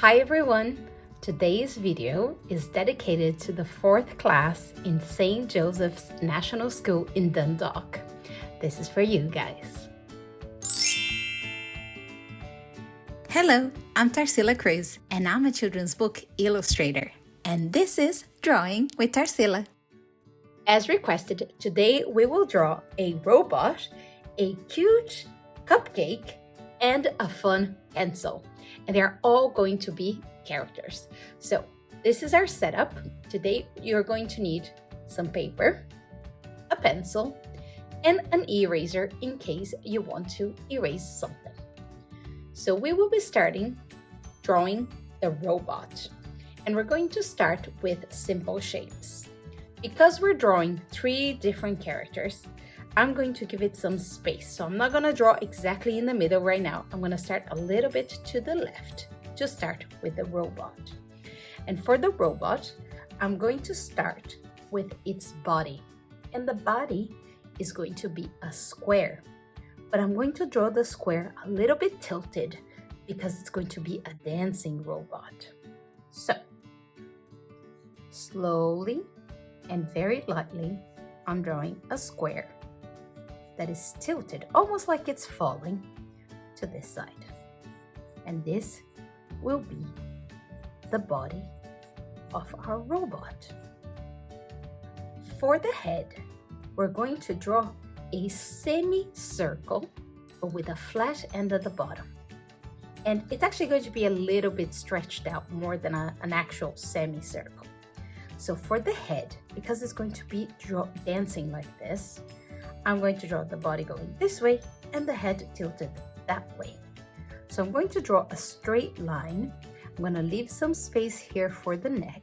Hi everyone! Today's video is dedicated to the 4th class in St. Joseph's National School in Dundalk. This is for you guys. Hello, I'm Tarsila Krüse and I'm a children's book illustrator. And this is Drawing with Tarsila. As requested, today we will draw a robot, a cute cupcake, and a fun pencil. And they're all going to be characters. So this is our setup. Today you're going to need some paper, a pencil, and an eraser in case you want to erase something. So we will be starting drawing the robot. And we're going to start with simple shapes. Because we're drawing 3 different characters, I'm going to give it some space. So I'm not going to draw exactly in the middle right now. I'm going to start a little bit to the left to start with the robot. And for the robot, I'm going to start with its body. And the body is going to be a square. But I'm going to draw the square a little bit tilted because it's going to be a dancing robot. So, slowly and very lightly, I'm drawing a square that is tilted, almost like it's falling to this side. And this will be the body of our robot. For the head, we're going to draw a semicircle but with a flat end at the bottom. And it's actually going to be a little bit stretched out more than an actual semicircle. So for the head, because it's going to be dancing like this, I'm going to draw the body going this way and the head tilted that way. So I'm going to draw a straight line. I'm going to leave some space here for the neck.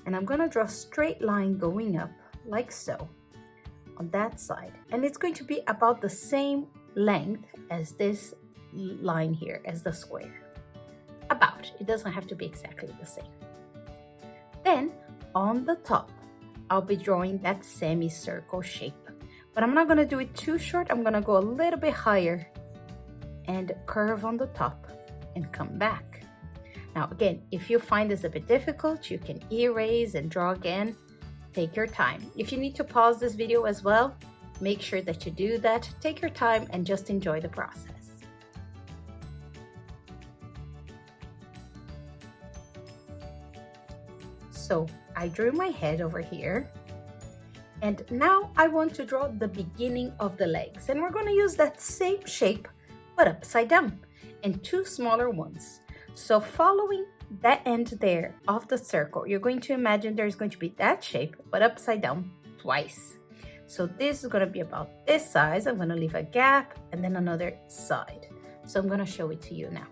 And I'm going to draw a straight line going up like so on that side. And it's going to be about the same length as this line here, as the square. About. It doesn't have to be exactly the same. Then on the top, I'll be drawing that semicircle shape. But I'm not going to do it too short. I'm going to go a little bit higher and curve on the top and come back. Now again, if you find this a bit difficult, you can erase and draw again. Take your time. If you need to pause this video as well, make sure that you do that. Take your time and just enjoy the process. So I drew my head over here. And now I want to draw the beginning of the legs. And we're going to use that same shape, but upside down, and 2 smaller ones. So following that end there of the circle, you're going to imagine there's going to be that shape, but upside down twice. So this is going to be about this size. I'm going to leave a gap and then another side. So I'm going to show it to you now.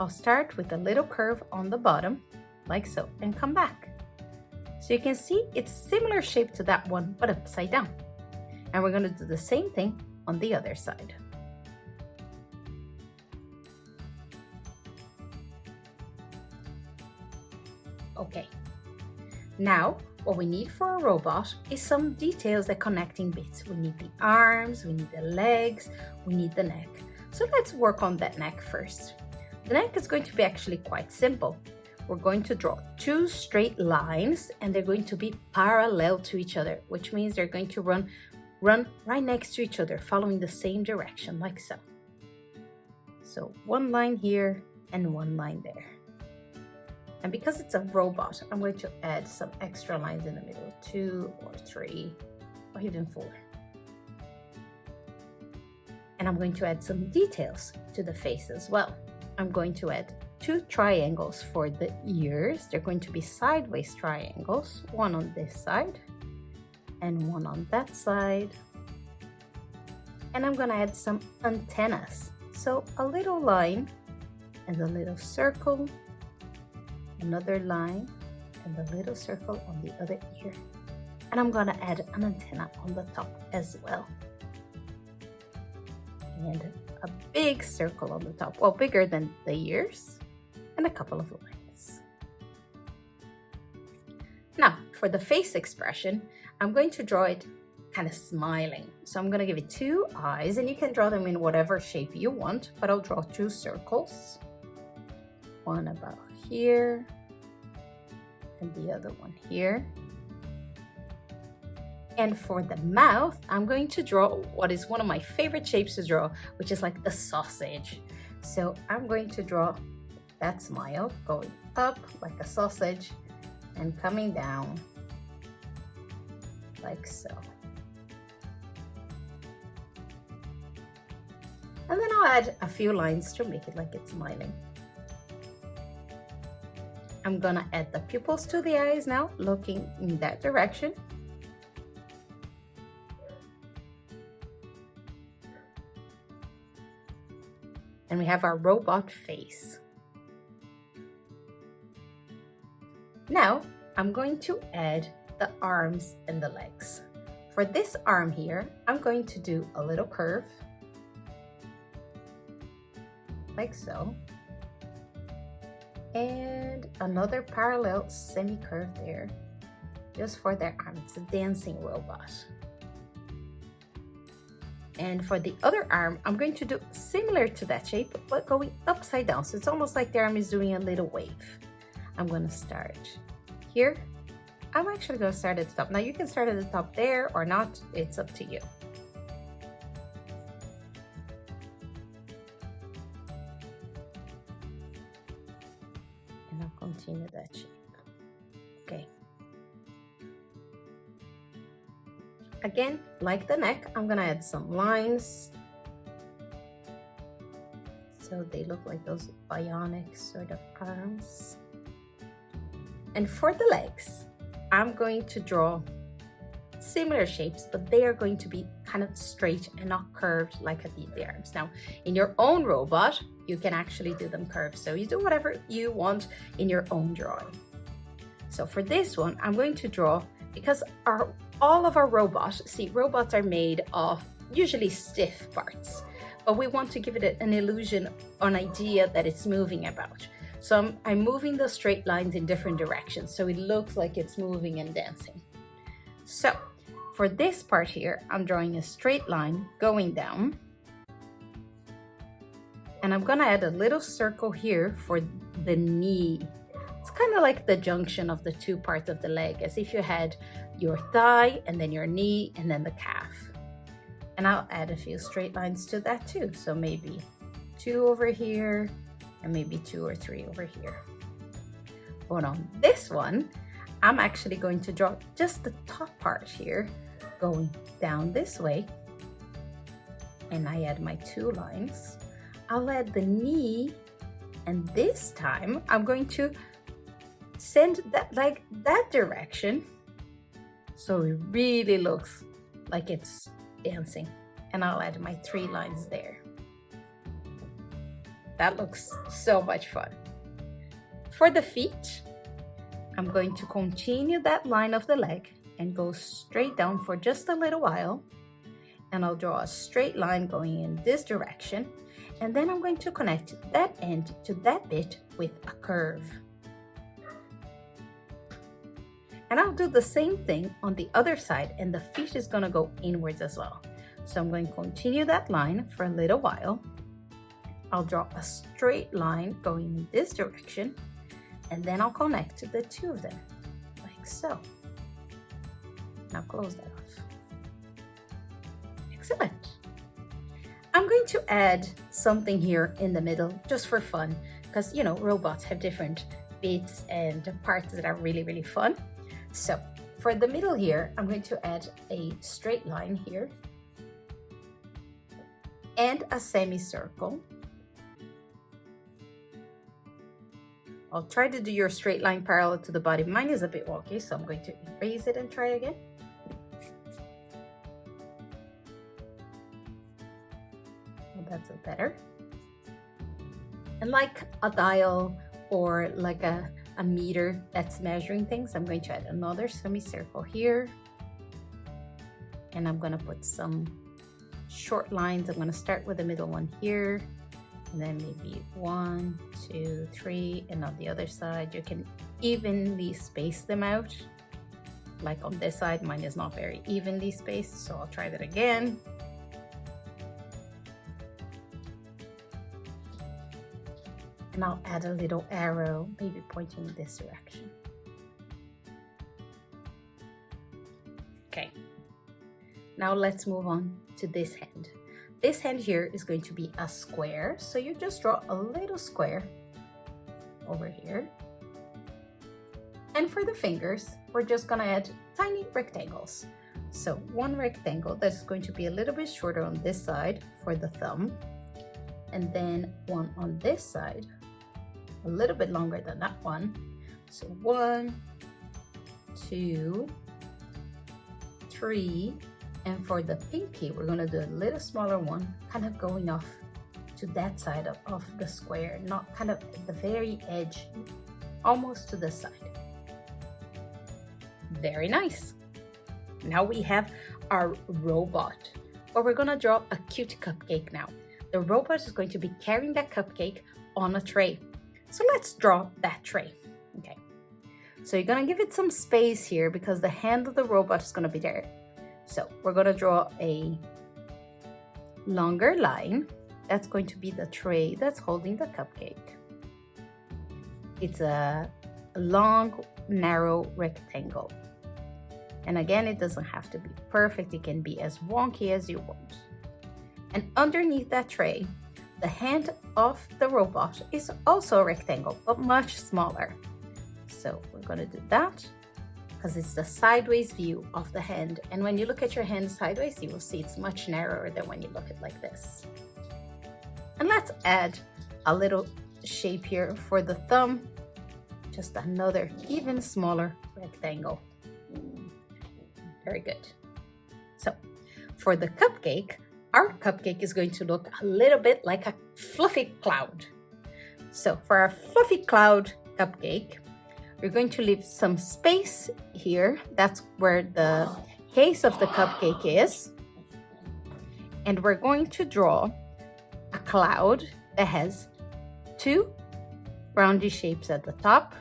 I'll start with a little curve on the bottom, like so, and come back. So you can see it's similar shape to that one, but upside down. And we're going to do the same thing on the other side. Okay. Now, what we need for a robot is some details, the connecting bits. We need the arms, we need the legs, we need the neck. So let's work on that neck first. The neck is going to be actually quite simple. We're going to draw 2 straight lines and they're going to be parallel to each other, which means they're going to run right next to each other, following the same direction, like so. So 1 line here and 1 line there. And because it's a robot, I'm going to add some extra lines in the middle, 2 or 3 or even 4. And I'm going to add some details to the face as well. I'm going to add 2 triangles for the ears. They're going to be sideways triangles, 1 on this side and 1 on that side. And I'm going to add some antennas. So a little line and a little circle, another line and a little circle on the other ear. And I'm going to add an antenna on the top as well. And a big circle on the top, well, bigger than the ears, and a couple of lines. Now, for the face expression, I'm going to draw it kind of smiling. So I'm going to give it 2 eyes, and you can draw them in whatever shape you want, but I'll draw 2 circles. one about here and the other one here. And for the mouth, I'm going to draw what is one of my favorite shapes to draw, which is like the sausage. So I'm going to draw that smile going up like a sausage and coming down like so. And then I'll add a few lines to make it like it's smiling. I'm gonna add the pupils to the eyes now, looking in that direction. And we have our robot face. Now, I'm going to add the arms and the legs. For this arm here, I'm going to do a little curve, like so. And another parallel semi-curve there, just for their arm. It's a dancing robot. And for the other arm, I'm going to do similar to that shape, but going upside down. So it's almost like the arm is doing a little wave. I'm gonna start here. I'm actually gonna start at the top. Now you can start at the top there or not, it's up to you. And I'll continue that shape. Okay. Again, like the neck, I'm gonna add some lines so they look like those bionic sort of arms. And for the legs, I'm going to draw similar shapes, but they are going to be kind of straight and not curved like the arms. Now, in your own robot, you can actually do them curved, so you do whatever you want in your own drawing. So for this one, I'm going to draw, because all of our robots are made of usually stiff parts, but we want to give it an illusion, an idea that it's moving about. So I'm moving the straight lines in different directions, so it looks like it's moving and dancing. So for this part here, I'm drawing a straight line going down, and I'm gonna add a little circle here for the knee. It's kind of like the junction of the two parts of the leg, as if you had your thigh and then your knee and then the calf. And I'll add a few straight lines to that too. So maybe 2 over here and maybe 2 or 3 over here. But on this one, I'm actually going to draw just the top part here going down this way. And I add my 2 lines. I'll add the knee, and this time I'm going to send that like that direction, so it really looks like it's dancing. And I'll add my 3 lines there. That looks so much fun. For the feet, I'm going to continue that line of the leg and go straight down for just a little while, and I'll draw a straight line going in this direction, and then I'm going to connect that end to that bit with a curve. And I'll do the same thing on the other side, and the feet is going to go inwards as well. So I'm going to continue that line for a little while. I'll draw a straight line going in this direction, and then I'll connect the 2 of them, like so. Now close that off. Excellent. I'm going to add something here in the middle just for fun, because you know, robots have different bits and parts that are really, really fun. So for the middle here, I'm going to add a straight line here and a semicircle. I'll try to do your straight line parallel to the body. Mine is a bit wonky, so I'm going to erase it and try again. Well, that's better. And like a dial or like a meter that's measuring things, I'm going to add another semicircle here. And I'm going to put some short lines. I'm going to start with the middle one here, and then maybe 1, 2, 3, and on the other side you can evenly space them out. Like on this side, mine is not very evenly spaced, so I'll try that again. And I'll add a little arrow, maybe pointing in this direction. Okay, now let's move on to this hand. This hand here is going to be a square, so you just draw a little square over here. And for the fingers, we're just gonna add tiny rectangles. So one rectangle that's going to be a little bit shorter on this side for the thumb, and then one on this side, a little bit longer than that one. So 1, 2, 3, and for the pinky, we're gonna do a little smaller one, kind of going off to that side of the square, not kind of at the very edge, almost to the side. Very nice. Now we have our robot, but we're gonna draw a cute cupcake now. The robot is going to be carrying that cupcake on a tray. So let's draw that tray. Okay. So you're gonna give it some space here because the hand of the robot is gonna be there. So we're gonna draw a longer line. That's going to be the tray that's holding the cupcake. It's a long, narrow rectangle. And again, it doesn't have to be perfect. It can be as wonky as you want. And underneath that tray, the hand of the robot is also a rectangle, but much smaller. So we're gonna do that because it's the sideways view of the hand. And when you look at your hand sideways, you will see it's much narrower than when you look at it like this. And let's add a little shape here for the thumb. Just another even smaller rectangle. Very good. So for the cupcake, our cupcake is going to look a little bit like a fluffy cloud. So for our fluffy cloud cupcake, we're going to leave some space here. That's where the case of the cupcake is. And we're going to draw a cloud that has 2 roundy shapes at the top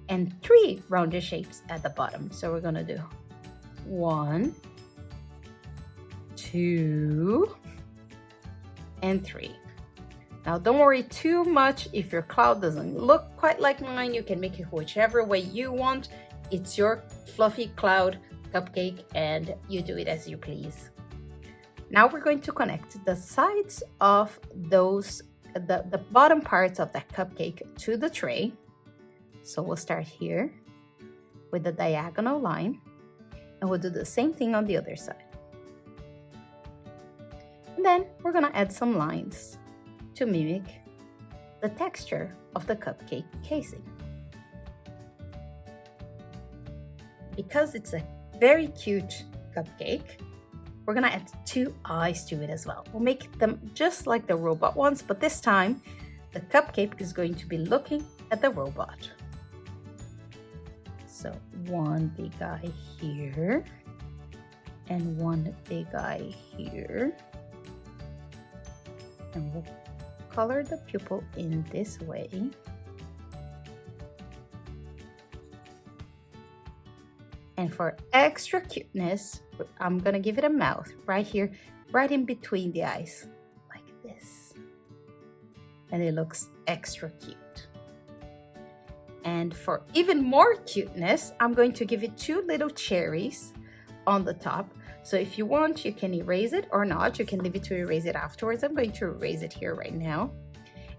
and 3 rounded shapes at the bottom. So we're gonna do 1, 2, and 3. Now don't worry too much if your cloud doesn't look quite like mine. You can make it whichever way you want. It's your fluffy cloud cupcake and you do it as you please. Now we're going to connect the sides of those, the bottom parts of that cupcake to the tray. So we'll start here with the diagonal line and we'll do the same thing on the other side. And then we're gonna add some lines to mimic the texture of the cupcake casing. Because it's a very cute cupcake, we're gonna add 2 eyes to it as well. We'll make them just like the robot ones, but this time the cupcake is going to be looking at the robot. So 1 big eye here and 1 big eye here. And we'll color the pupil in this way. And for extra cuteness, I'm gonna give it a mouth right here, right in between the eyes, like this. And it looks extra cute. And for even more cuteness, I'm going to give it 2 little cherries on the top. So if you want, you can erase it or not. You can leave it to erase it afterwards. I'm going to erase it here right now.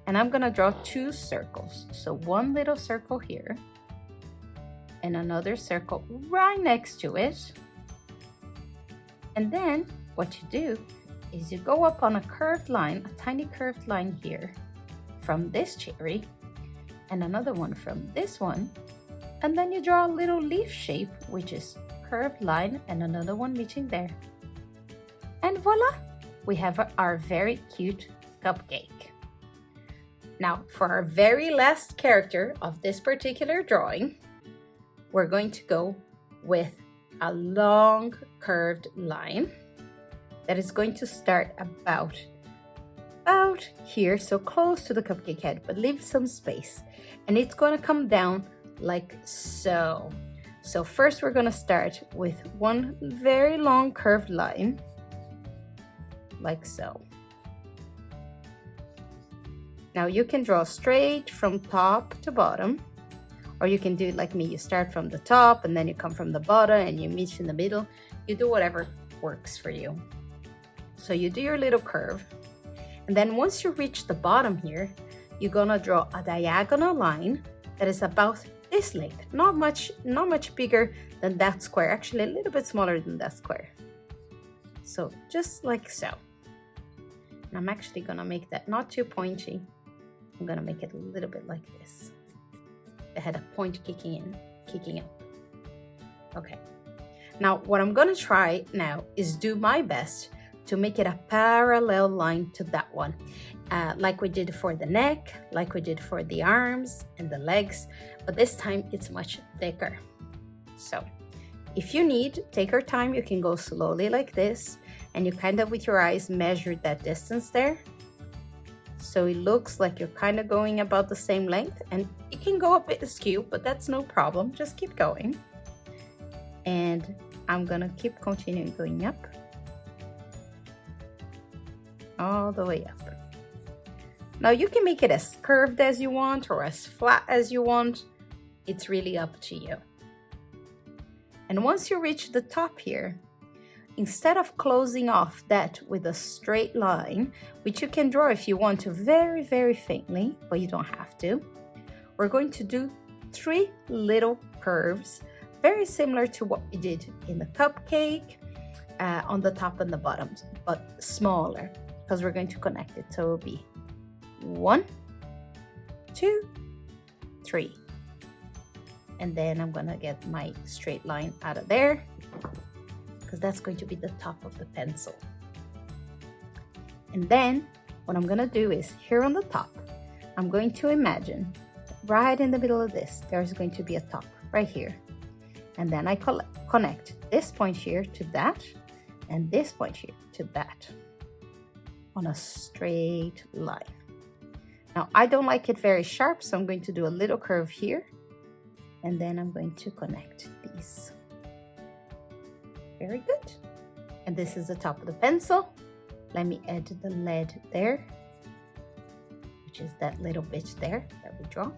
And I'm gonna draw 2 circles. So 1 little circle here and another circle right next to it. And then what you do is you go up on a curved line, a tiny curved line here from this cherry and another one from this one. And then you draw a little leaf shape, which is curved line and another one meeting there. And voila, we have our very cute cupcake. Now for our very last character of this particular drawing, we're going to go with a long curved line that is going to start about here, so close to the cupcake head, but leave some space. And it's going to come down like so. So first we're going to start with 1 very long curved line, like so. Now you can draw straight from top to bottom, or you can do it like me. You start from the top and then you come from the bottom and you meet in the middle. You do whatever works for you. So you do your little curve. And then once you reach the bottom here, you're gonna draw a diagonal line that is about this length. Not much bigger than that square. Actually, a little bit smaller than that square. So just like so. And I'm actually gonna make that not too pointy. I'm gonna make it a little bit like this. It had a point kicking up. Okay. Now what I'm gonna try now is do my best to make it a parallel line to that one. Like we did for the neck, like we did for the arms and the legs, but this time it's much thicker. So if you need, take your time. You can go slowly like this, and you kind of with your eyes measure that distance there. So it looks like you're kind of going about the same length, and it can go a bit askew, but that's no problem. Just keep going. And I'm gonna keep continuing going up. All the way up. Now you can make it as curved as you want or as flat as you want. It's really up to you. And once you reach the top here, instead of closing off that with a straight line, which you can draw if you want to very, very faintly, but you don't have to, we're going to do 3 little curves, very similar to what we did in the cupcake, on the top and the bottom, but smaller, because we're going to connect it. So it will be 1, 2, 3. And then I'm gonna get my straight line out of there, because that's going to be the top of the pencil. And then what I'm gonna do is here on the top, I'm going to imagine right in the middle of this, there's going to be a top right here. And then I connect this point here to that, and this point here to that on a straight line. Now I don't like it very sharp, so I'm going to do a little curve here, and then I'm going to connect these. Very good. And this is the top of the pencil. Let me add the lead there, which is that little bit there that we draw.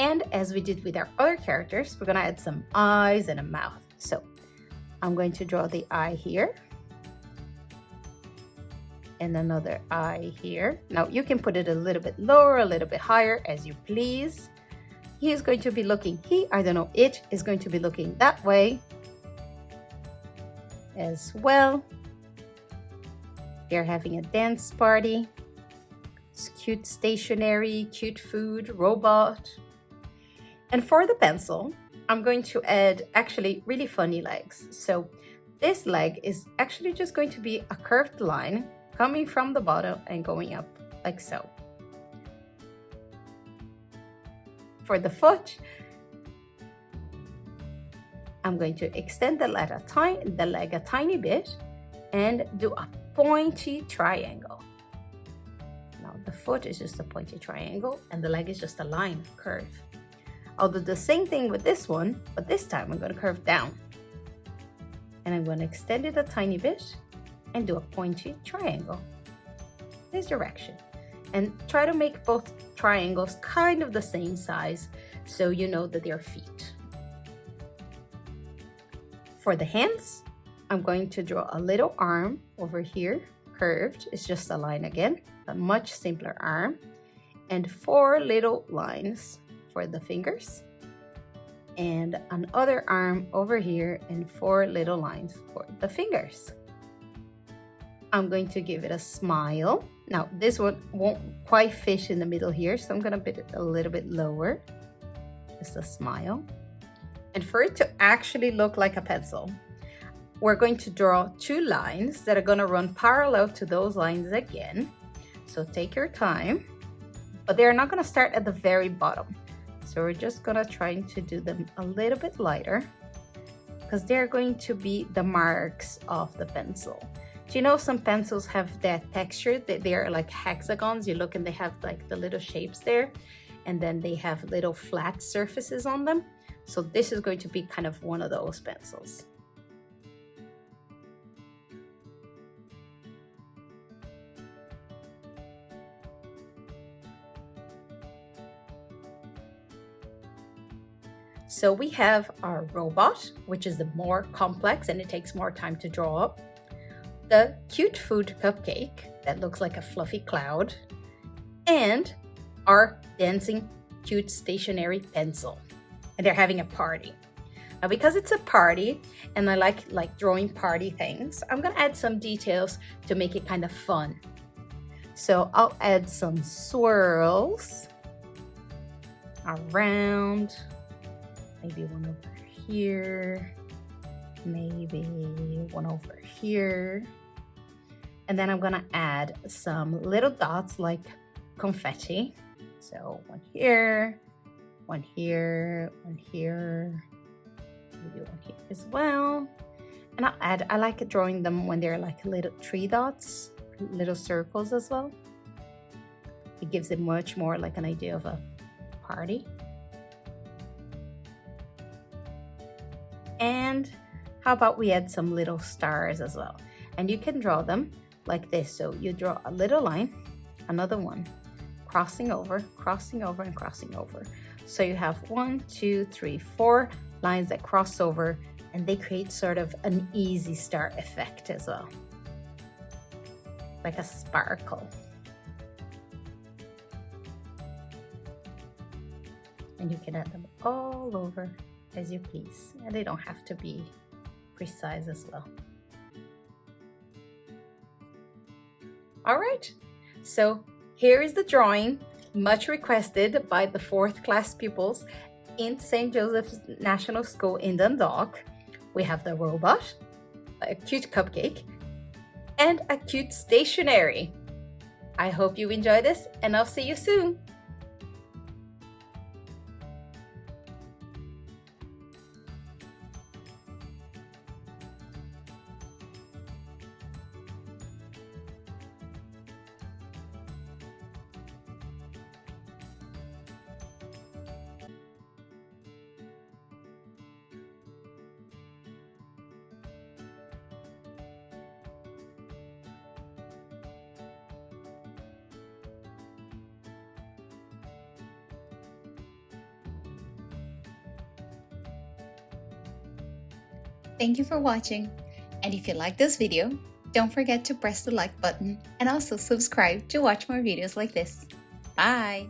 And as we did with our other characters, we're gonna add some eyes and a mouth. So I'm going to draw the eye here, and another eye here. Now you can put it a little bit lower, a little bit higher, as you please. He is going to be looking, it is going to be looking that way as well. They're having a dance party. It's cute stationery, cute food, robot. And for the pencil, I'm going to add actually really funny legs. So this leg is actually just going to be a curved line coming from the bottom and going up like so. For the foot, I'm going to extend the leg a tiny bit and do a pointy triangle. Now the foot is just a pointy triangle and the leg is just a line curve. I'll do the same thing with this one, but this time I'm going to curve down. And I'm going to extend it a tiny bit and do a pointy triangle this direction. And try to make both triangles kind of the same size so you know that they're feet. For the hands, I'm going to draw a little arm over here, curved. It's just a line again, a much simpler arm. And 4 little lines for the fingers, and another arm over here and 4 little lines for the fingers. I'm going to give it a smile. Now this one won't quite fit in the middle here, so I'm gonna put it a little bit lower. Just a smile. And for it to actually look like a pencil, we're going to draw 2 lines that are gonna run parallel to those lines again. So take your time, but they're not gonna start at the very bottom. So we're just gonna try to do them a little bit lighter, because they're going to be the marks of the pencil. Do you know some pencils have that texture, that they're like hexagons? You look and they have like the little shapes there, and then they have little flat surfaces on them. So this is going to be kind of one of those pencils. So we have our robot, which is the more complex and it takes more time to draw up. The cute food cupcake that looks like a fluffy cloud. And our dancing cute stationary pencil. And they're having a party. Now because it's a party and I like drawing party things, I'm gonna add some details to make it kind of fun. So I'll add some swirls around, maybe one over here, maybe one over here. And then I'm gonna add some little dots like confetti. So one here, one here, one here, maybe one here as well. And I like drawing them when they're like little tree dots, little circles as well. It gives it much more like an idea of a party. And how about we add some little stars as well? And you can draw them like this. So you draw a little line, another one, crossing over, and crossing over. So you have 1, 2, 3, 4 lines that cross over, and they create sort of an easy star effect as well, like a sparkle. And you can add them all over as you please, and they don't have to be precise as well. All right, so here is the drawing, much requested by the 4th class pupils in St. Joseph's National School in Dundalk. We have the robot, a cute cupcake, and a cute stationery. I hope you enjoy this, and I'll see you soon. Thank you for watching. And if you like this video, don't forget to press the like button and also subscribe to watch more videos like this. Bye!